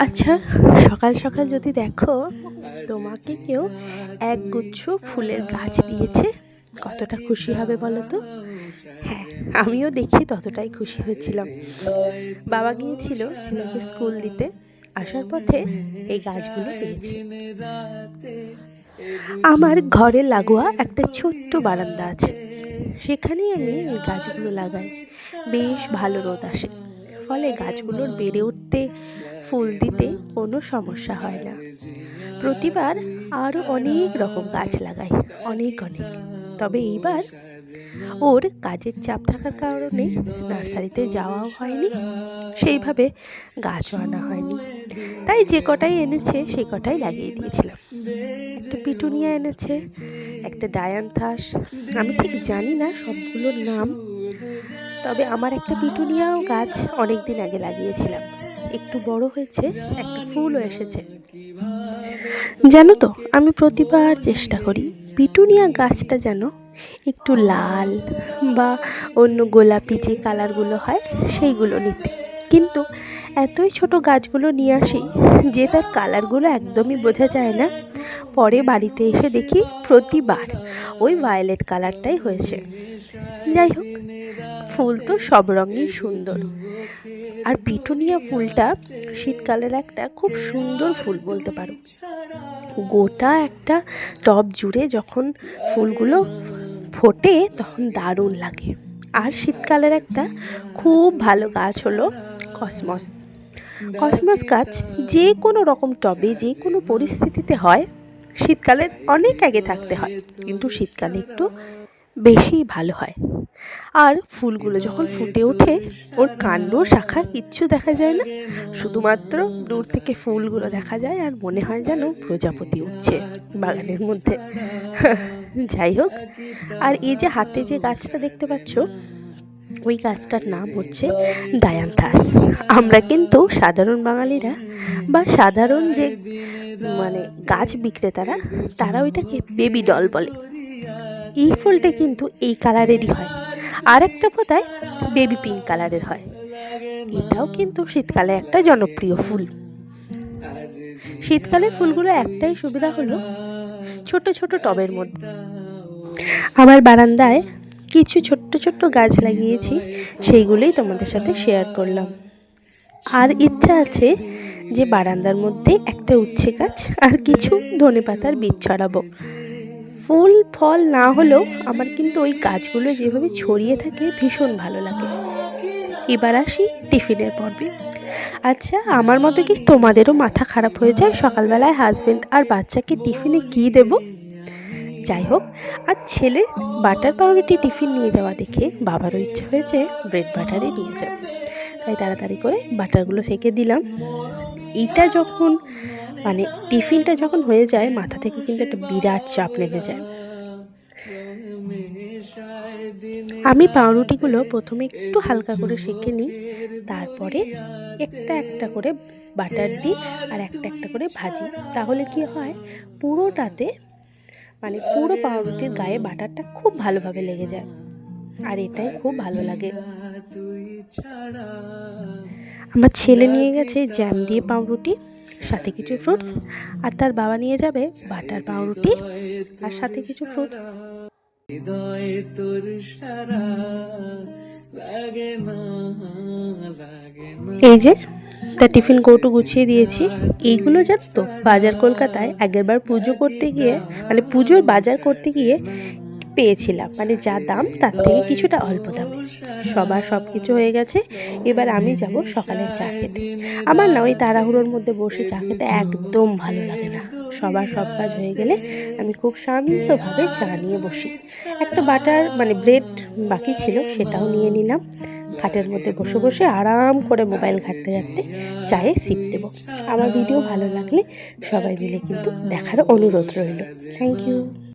আচ্ছা, সকাল সকাল যদি দেখো তোমাকে কেউ একগুচ্ছ ফুলের গাছ দিয়েছে, কতটা খুশি হবে বলো তো? হ্যাঁ, আমিও দেখে ততটাই খুশি হয়েছিলাম। বাবা গিয়েছিল ছেলেকে স্কুল দিতে, আসার পথে এই গাছগুলো পেয়েছি। আমার ঘরের লাগোয়া একটা ছোট্ট বারান্দা আছে, সেখানেই আমি এই গাছগুলো লাগাই। বেশ ভালো রোদ আসে, ফলে গাছগুলোর বেড়ে উঠতে, ফুল দিতে কোনো সমস্যা হয় না। প্রতিবার আরও অনেক রকম গাছ লাগাই, অনেক অনেক। তবে এইবার ওর কাজের চাপ থাকার কারণে নার্সারিতে যাওয়াও হয়নি, সেইভাবে গাছও আনা হয়নি। তাই যে কটাই এনেছে সে কটাই লাগিয়ে দিয়েছিলাম। একটা পিটুনিয়া এনেছে, একটা ডায়ান্থাস, আমি ঠিক জানি না সবগুলোর নাম। তবে আমার একটা পিটুনিয়াও গাছ অনেক দিন আগে লাগিয়েছিলাম, একটু বড় হয়েছে, একটা ফুলও এসেছে। জানো তো, আমি প্রতিবার চেষ্টা করি পিটুনিয়া গাছটা যেন একটু লাল বা অন্য গোলাপি যে কালারগুলো হয় সেইগুলো নিতে, কিন্তু এতই ছোট গাছগুলো নিয়ে আসি যে তার কালারগুলো একদমই বোঝা যায় না। পরে বাড়িতে এসে দেখি প্রতিবার ওই ভায়োলেট কালারটাই হয়েছে। যাই হোক, ফুল তো সব রঙই সুন্দর, আর পিটুনিয়া ফুলটা শীতকালের একটা খুব সুন্দর ফুল বলতে পারো। গোটা একটা টব জুড়ে যখন ফুলগুলো ফোটে তখন দারুণ লাগে। আর শীতকালের একটা খুব ভালো গাছ হলো কসমস। কসমস গাছ যে কোনো রকম টবে যে কোনো পরিস্থিতিতে হয়। শীতকালে অনেক আগে থাকতে হয়, কিন্তু শীতকালে একটু বেশি ভালো হয়। আর ফুলগুলো যখন ফুটে ওঠে, ওর কাণ্ড শাখা কিচ্ছু দেখা যায় না, শুধুমাত্র দূর থেকে ফুলগুলো দেখা যায় আর মনে হয় যেন প্রজাপতি উঠছে বাগানের মধ্যে। যাই হোক, আর এই যে হাতে যে গাছটা দেখতে পাচ্ছ, ওই গাছটার নাম হচ্ছে ডায়ান্থাস। আমরা কিন্তু সাধারণ বাঙালিরা বা সাধারণ যে গাছ বিক্রেতারা, তারা ওইটাকে বেবি ডল বলে। এই ফুলটা কিন্তু এই কালারেরই হয়, আর একটা বোধহয় বেবি পিঙ্ক কালারের হয়। এটাও কিন্তু শীতকালে একটা জনপ্রিয় ফুল। শীতকালে ফুলগুলো একটাই সুবিধা হলো ছোট ছোট টবের মধ্যে। আমার বারান্দায় কিছু ছোট্ট ছোট্ট গাছ লাগিয়েছি, সেইগুলোই তোমাদের সাথে শেয়ার করলাম। আর ইচ্ছা আছে যে বারান্দার মধ্যে একটা উচ্ছে গাছ আর কিছু ধনেপাতার বীজ ছড়াবো। ফুল ফল না হলেও আমার কিন্তু ওই গাছগুলো যেভাবে ছড়িয়ে থাকে ভীষণ ভালো লাগে। এবার আসি টিফিনের পর্বে। আচ্ছা, আমার মতো কি তোমাদেরও মাথা খারাপ হয়ে যায় সকালবেলায় হাজব্যান্ড আর বাচ্চাকে টিফিনে কী দেব? যাই হোক, আর ছেলের বাটার পাউরুটি টিফিন নিয়ে যাওয়া দেখে বাবারও ইচ্ছা হয়েছে ব্রেড বাটারে নিয়ে যাবে। তাই তাড়াতাড়ি করে বাটারগুলো সেঁকে দিলাম। এইটা যখন টিফিনটা যখন হয়ে যায়, মাথা থেকে কিন্তু একটা বিরাট চাপ নেমে যায়। আমি পাউরুটিগুলো প্রথমে একটু হালকা করে সেঁকে নিই, তারপরে একটা একটা করে বাটার দিই আর একটা একটা করে ভাজি। তাহলে কি হয়, পুরোটাতে পুরো পাউরুটির গায়ে বাটারটা খুব ভালোভাবে লেগে যায়, আর এটাই খুব ভালো লাগে। আমার ছেলে নিয়ে গেছে জ্যাম দিয়ে পাউরুটি, সাথে কিছু ফ্রুটস, আর তার বাবা নিয়ে যাবে বাটার পাউরুটি আর সাথে কিছু ফ্রুটস। এই যে তার টিফিন কৌটো গুছিয়ে দিয়েছি। এইগুলো জানো তো, বাজার কলকাতায় আগেরবার পুজো করতে গিয়ে পুজোর বাজার করতে গিয়ে পেয়েছিলাম, যা দাম তার থেকে কিছুটা অল্প দামে। সবার সব কিছু হয়ে গেছে, এবার আমি যাব সকালের চা খেতে। আমার না ওই তাড়াহুড়োর মধ্যে বসে চা খেতে একদম ভালো লাগে না। সবার সব কাজ হয়ে গেলে আমি খুব শান্তভাবে চা নিয়ে বসি। একটা বাটার ব্রেড বাকি ছিল, সেটাও নিয়ে নিলাম। খাটের মধ্যে বসে বসে আরাম করে মোবাইল ঘাঁটতে ঘাঁটতে চায়ে সিপ দেব। আমার ভিডিও ভালো লাগলে সবাই মিলে কিন্তু দেখার অনুরোধ রইল। Thank you.